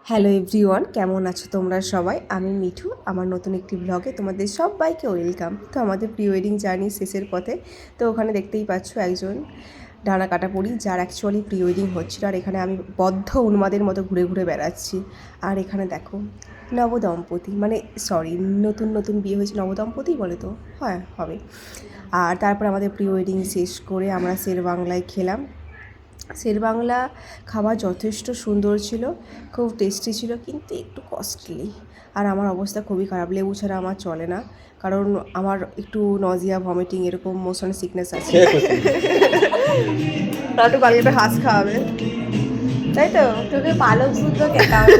Hello everyone, কেমন আছো তোমরা সবাই? আমি মিঠু। আমার নতুন একটি ব্লগে তোমাদের সবাইকে ওয়েলকাম। তো আমাদের প্রি ওয়েডিং জার্নি শেষের পথে। তো ওখানে দেখতেই পাচ্ছ একজন ডানা কাটাপুরি, যার অ্যাকচুয়ালি প্রি ওয়েডিং হচ্ছিল। আর এখানে আমি বদ্ধ উন্মাদের মতো ঘুরে ঘুরে বেড়াচ্ছি। আর এখানে দেখো নবদম্পতি, মানে সরি, নতুন নতুন বিয়ে হয়েছে, নবদম্পতি বলে তো, হ্যাঁ হবে। আর তারপর আমাদের প্রি ওয়েডিং শেষ করে আমরা শেরবাংলায় খেলাম। শেরবাংলা খাবার যথেষ্ট সুন্দর ছিল, খুব টেস্টি ছিল, কিন্তু একটু কস্টলি। আর আমার অবস্থা খুবই খারাপ, লেবু ছাড়া আমার চলে না, কারণ আমার একটু নজিয়া, ভমিটিং, এরকম মোশন সিকনেস আছে। তার একটু বাড়িতে হাঁস খাওয়াবে, তাই তো? তোকে পালক শুদ্ধ খেতে হবে,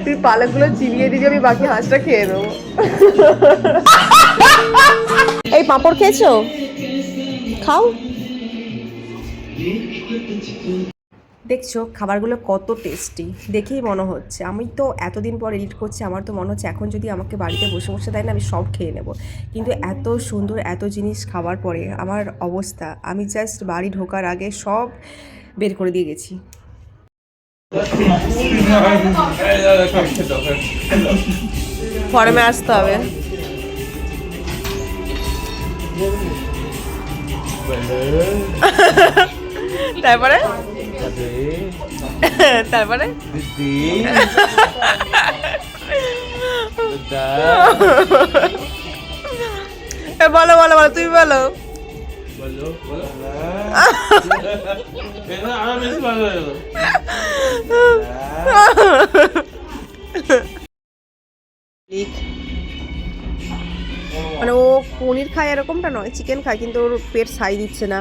তুই পালকগুলো চিবিয়ে দিবি, আমি বাকি হাঁসটা খেয়ে দেবো। এই পাঁপড় খেয়েছো? খাও। দেখছো খাবারগুলো কত টেস্টি, দেখেই মনে হচ্ছে। আমি তো এতদিন পর এডিট করছি, আমার তো মনে হচ্ছে এখন যদি আমাকে বাড়িতে বসে বসে দেয় না, আমি সব খেয়ে নেব। কিন্তু এত সুন্দর এত জিনিস খাওয়ার পরে আমার অবস্থা, আমি জাস্ট বাড়ি ঢোকার আগে সব বের করে দিয়ে গেছি। ফর্মে আসতে হবে। তারপরে তারপরে বলো বলো বলো, তুমি বলো। মানে ও পনির খায় এরকমটা নয়, চিকেন খায়, কিন্তু ওর পেট সাই দিচ্ছে না।